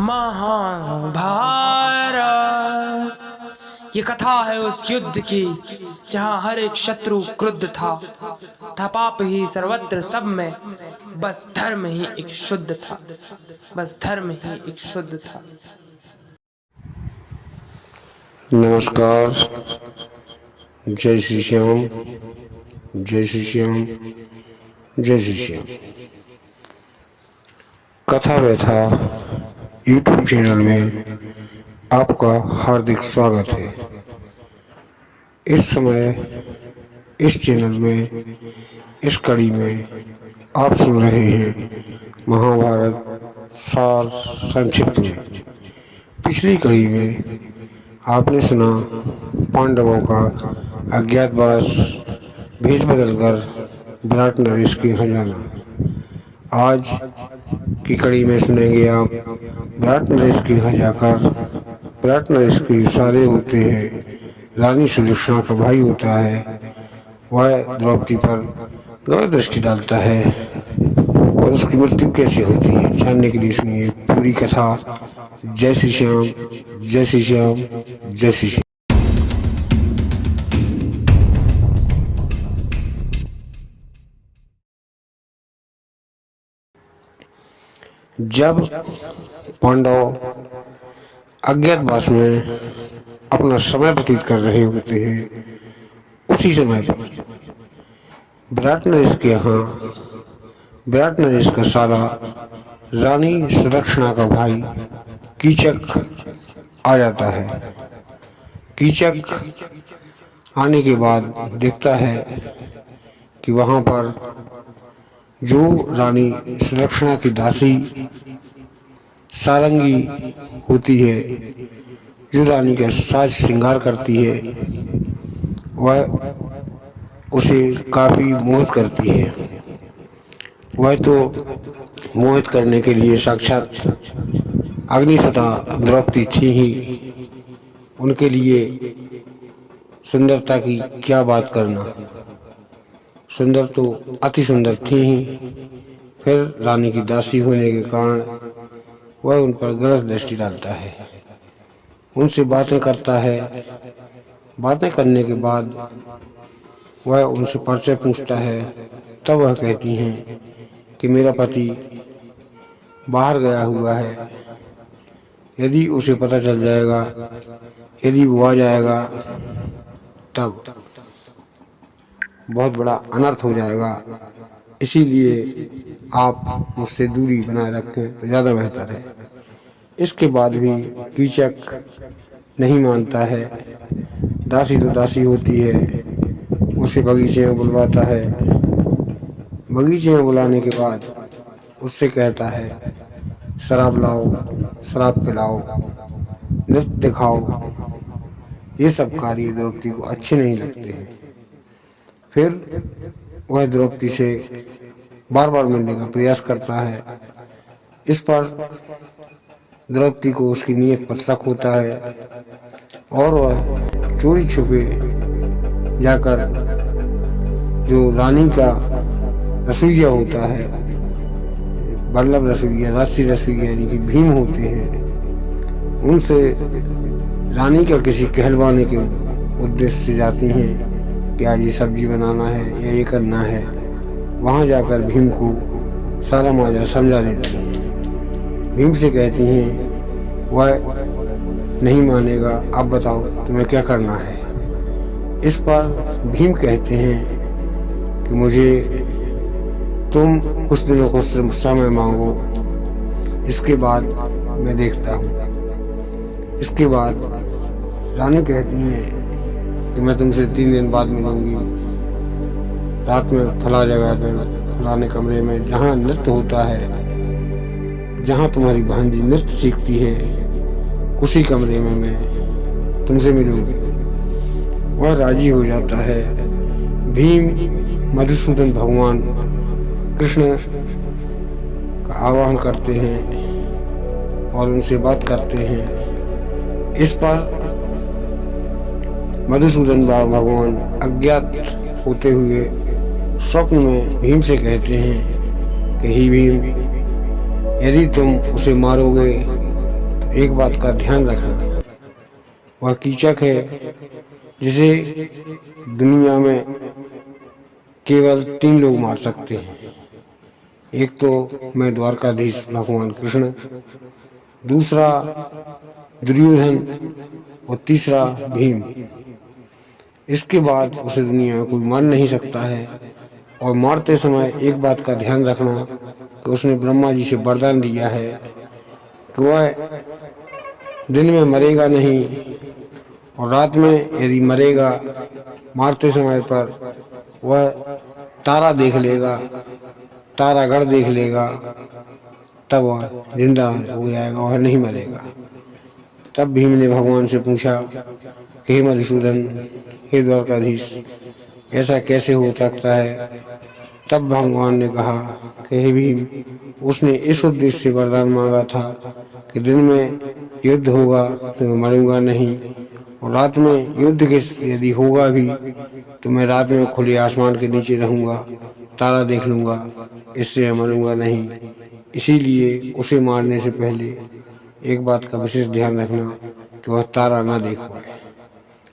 महाभारत। ये कथा है उस युद्ध की जहां हर एक शत्रु क्रुद्ध था पाप ही सर्वत्र सब में, बस धर्म ही एक शुद्ध था, बस धर्म ही एक शुद्ध था। नमस्कार। जय श्री श्याम, जय श्री श्याम, जय श्री श्याम। कथा व्यथा यूट्यूब चैनल में आपका हार्दिक स्वागत है। इस समय इस चैनल में इस कड़ी में आप सुन रहे हैं महाभारत सार संक्षिप्त में। पिछली कड़ी में आपने सुना पांडवों का अज्ञातवास, भेष बदलकर विराट नरेश के यहाँ जाना। आज की कड़ी में सुनेंगे आप विराट नरेश के यहाँ जाकर विराट नरेश के सारे होते हैं, रानी सुदक्षिणा का भाई होता है, वह द्रौपदी पर गलत दृष्टि डालता है और उसकी मृत्यु कैसे होती है, जानने के लिए सुनिए पूरी कथा। जय श्री श्याम, जय श्री श्याम, जय श्री श्याम। जब पांडव अज्ञातवास में अपना समय व्यतीत कर रहे होते हैं, उसी समय विराट नरेश के यहाँ विराट नरेश का साला रानी सुदक्षिणा का भाई कीचक आ जाता है। कीचक आने के बाद देखता है कि वहाँ पर जो रानी सुदक्षिणा की दासी सारंगी होती है, जो रानी का साज श्रृंगार करती है, वह उसे काफी मोहित करती है। वह तो मोहित करने के लिए साक्षात अग्निसुता द्रौपदी थी ही, उनके लिए सुंदरता की क्या बात करना, सुंदर तो अति सुंदर थी ही। फिर रानी की दासी होने के कारण वह उन पर गलत दृष्टि डालता है, उनसे बातें करता है। बातें करने के बाद वह उनसे परिचय पूछता है, तब वह कहती हैं कि मेरा पति बाहर गया हुआ है, यदि उसे पता चल जाएगा, यदि वो आ जाएगा तब बहुत बड़ा अनर्थ हो जाएगा, इसीलिए आप मुझसे दूरी बनाए रखें तो ज़्यादा बेहतर है। इसके बाद भी कीचक नहीं मानता है। दासी तो दासी होती है, उसे बगीचे में बुलवाता है। बगीचे में बुलाने के बाद उससे कहता है, शराब लाओ, शराब पिलाओ, नृत्य दिखाओ। ये सब कार्य द्रौपदी को अच्छे नहीं लगते हैं। फिर वह द्रौपदी से बार बार मिलने का प्रयास करता है। इस पर द्रौपदी को उसकी नीयत पर शक होता है और वह चोरी छुपे जाकर जो रानी का रसोइया होता है, बल्लभ रसोइया, राष्ट्रीय रसोइया यानी कि भीम होते हैं, उनसे रानी का किसी कहलवाने के उद्देश्य से जाती हैं कि आज ये सब्जी बनाना है या ये करना है। वहाँ जाकर भीम को सारा माजरा समझा देती हैं। भीम से कहती हैं वह नहीं मानेगा, अब बताओ तुम्हें क्या करना है। इस पर भीम कहते हैं कि मुझे तुम कुछ दिनों को समय मांगो, इसके बाद मैं देखता हूँ। इसके बाद रानी कहती हैं कि मैं तुमसे 3 दिन बाद मिलूंगी, रात में फला जगह पर, फलाने कमरे में जहाँ नृत्य होता है, जहाँ तुम्हारी भांजी नृत्य सीखती है, उसी कमरे में मैं तुमसे मिलूंगी। वह राजी हो जाता है। भीम मधुसूदन भगवान कृष्ण का आवाहन करते हैं और उनसे बात करते हैं। इस पर मधुसूदन भगवान अज्ञात होते हुए स्वप्न में भीम से कहते हैं कि ही भीम, यदि तुम उसे मारोगे तो एक बात का ध्यान रखना, वह कीचक है जिसे दुनिया में केवल 3 लोग मार सकते हैं। एक तो मैं द्वारकाधीश भगवान कृष्ण, दूसरा दुर्योधन और तीसरा भीम। इसके बाद उसे दुनिया में कोई मार नहीं सकता है। और मारते समय एक बात का ध्यान रखना कि उसने ब्रह्मा जी से वरदान लिया है कि वह दिन में मरेगा नहीं और रात में यदि मरेगा मारते समय पर वह तारा देख लेगा, तारागढ़ देख लेगा, तब वह जिंदा हो जाएगा, वह नहीं मरेगा। तब भीम ने भगवान से पूछा कि हे मधुसूदन, हे द्वारकाधीश, ऐसा कैसे हो सकता है? तब भगवान ने कहा कि हे भीम, उसने इस उद्देश्य से वरदान मांगा था कि दिन में युद्ध होगा तो मैं मरूंगा नहीं, और रात में युद्ध के यदि होगा भी तो मैं रात में खुले आसमान के नीचे रहूंगा, तारा देख लूंगा, इससे मैं मरूंगा नहीं। इसीलिए उसे मारने से पहले एक बात का विशेष ध्यान रखना कि वह तारा ना देख पाए।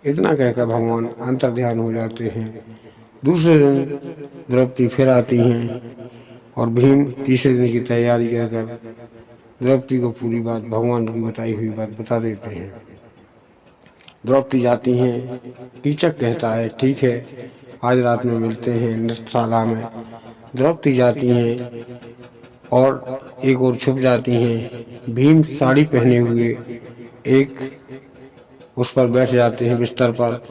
इतना कहकर भगवान अंतर्ध्यान हो जाते हैं। दूसरे दिन द्रौपदी फिर आती हैं और भीम तीसरे दिन की तैयारी कर द्रौपदी को पूरी बात, भगवान की बताई हुई बात बता देते हैं। द्रौपदी जाती हैं, कीचक कहता है ठीक है आज रात में मिलते हैं नृत्यशाला में। द्रौपदी जाती हैं और एक और छुप जाती हैं। भीम साड़ी पहने हुए एक उस पर बैठ जाते हैं बिस्तर पर।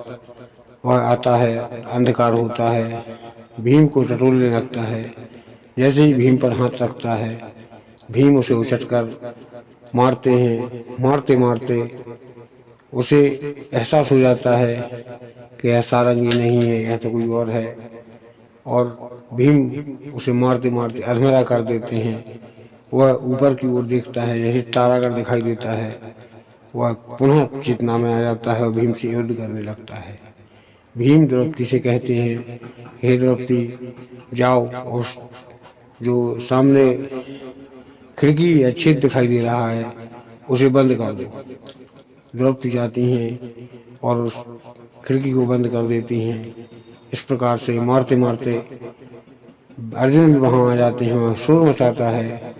वह आता है, अंधकार होता है, भीम को टटोलने लगता है। जैसे ही भीम पर हाथ रखता है, भीम उसे उछटकर मारते हैं। मारते मारते उसे एहसास हो जाता है कि यह सारंगी नहीं है, यह तो कोई और है, और भीम उसे मारते मारते अधमरा कर देते हैं। वह ऊपर की ओर देखता है, जैसे तारागढ़ दिखाई देता है, वह पुनः चेतना में आ जाता है और भीम से युद्ध करने लगता है। भीम द्रौपदी से कहते हैं, हे द्रौपदी, जाओ उस जो सामने खिड़की या छेद दिखाई दे रहा है उसे बंद कर दो। द्रौपदी जाती हैं और उस खिड़की को बंद कर देती हैं। इस प्रकार से मारते मारते अर्जुन भी वहां आ जाते हैं। वहां शोर मचाता है।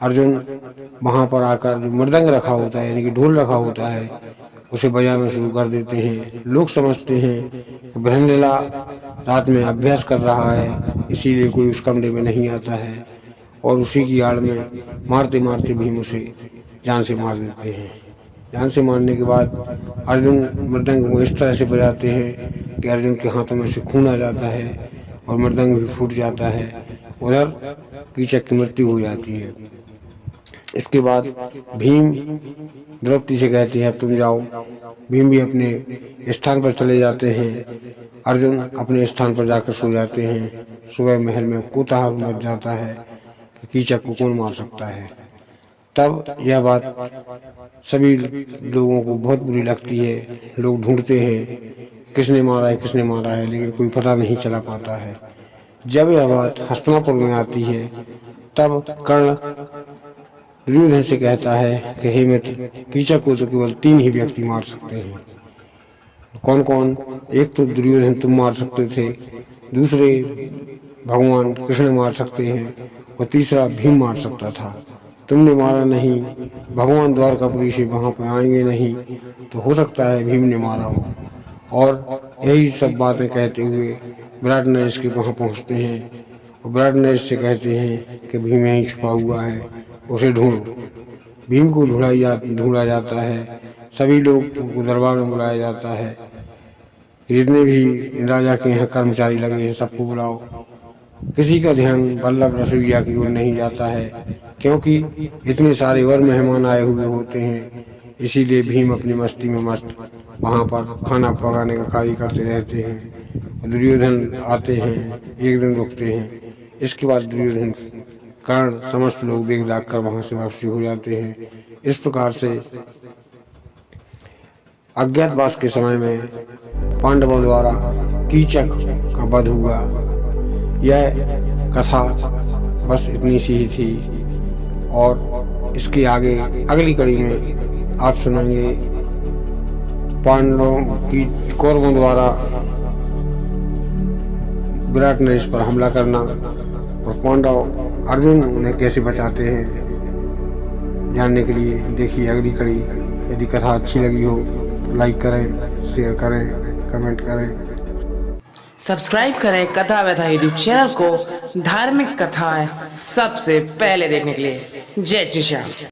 अर्जुन वहां पर आकर जो मृदंग रखा होता है, यानी कि ढोल रखा होता है, उसे बजाना शुरू कर देते हैं। लोग समझते हैं बृहनलीला रात में अभ्यास कर रहा है, इसीलिए कोई उस कमरे में नहीं आता है, और उसी की आड़ में मारते मारते भीम उसे जान से मार देते हैं। जान से मारने के बाद अर्जुन मृदंग को इस तरह से बजाते हैं कि अर्जुन के हाथों में से खून आ जाता है और मृदंग भी फूट जाता है। उधर कीचक की मृत्यु हो जाती है। इसके बाद भीम द्रौपदी से कहते हैं तुम जाओ। भीम भी अपने स्थान पर चले जाते हैं। अर्जुन अपने स्थान पर जाकर सो जाते हैं। सुबह महल में कोलाहल मच जाता है कि कीचक को कौन मार सकता है। तब यह बात सभी लोगों को बहुत बुरी लगती है। लोग ढूंढते हैं किसने मारा है, लेकिन कोई पता नहीं चला पाता है। जब यह बात हस्तिनापुर में आती है, तब कर्ण दुर्योधन से कहता है कि हे मित्र, कीचक को तो केवल 3 ही व्यक्ति मार सकते हैं। कौन कौन? एक तो दुर्योधन तुम मार सकते थे, दूसरे भगवान कृष्ण मार सकते हैं, और तीसरा भीम मार सकता था। तुमने मारा नहीं, भगवान द्वारकापुरी से वहां पर आएंगे नहीं, तो हो सकता है भीम ने मारा हो। और यही सब बातें कहते हुए विराट नरेश के वहां पहुंचते हैं और विराट नरेश से कहते हैं कि भीम यहीं छुपा हुआ है, उसे ढूंढो। भीम को ढूंढा जाता है। सभी लोग को दरबार में बुलाया जाता है। जितने भी राजा के यहाँ कर्मचारी लगे हैं सबको बुलाओ। किसी का ध्यान वल्लभ रसोइया की ओर नहीं जाता है, क्योंकि इतने सारे और मेहमान आए हुए होते हैं। इसीलिए भीम अपनी मस्ती में मस्त वहां पर खाना पकाने का कार्य करते रहते हैं। दुर्योधन आते हैं, एक दिन रुकते हैं। इसके बाद दुर्योधन कर्ण समस्त लोग देख दाख कर वहां से वापसी हो जाते हैं। इस प्रकार से अज्ञातवास के समय में पांडवों द्वारा कीचक का वध हुआ। यह कथा बस इतनी सी ही थी, और इसके आगे अगली कड़ी में आप सुनेंगे पांडवों की कौरवों द्वारा विराट नरेश पर हमला करना और पांडव अर्जुन उन्हें कैसे बचाते हैं। जानने के लिए देखिए अगली कड़ी। यदि कथा अच्छी लगी हो तो लाइक करें, शेयर करें, कमेंट करें। सब्सक्राइब करें कथा व्यथा यूट्यूब चैनल को धार्मिक कथाएं सबसे पहले देखने के लिए। जय श्री श्याम।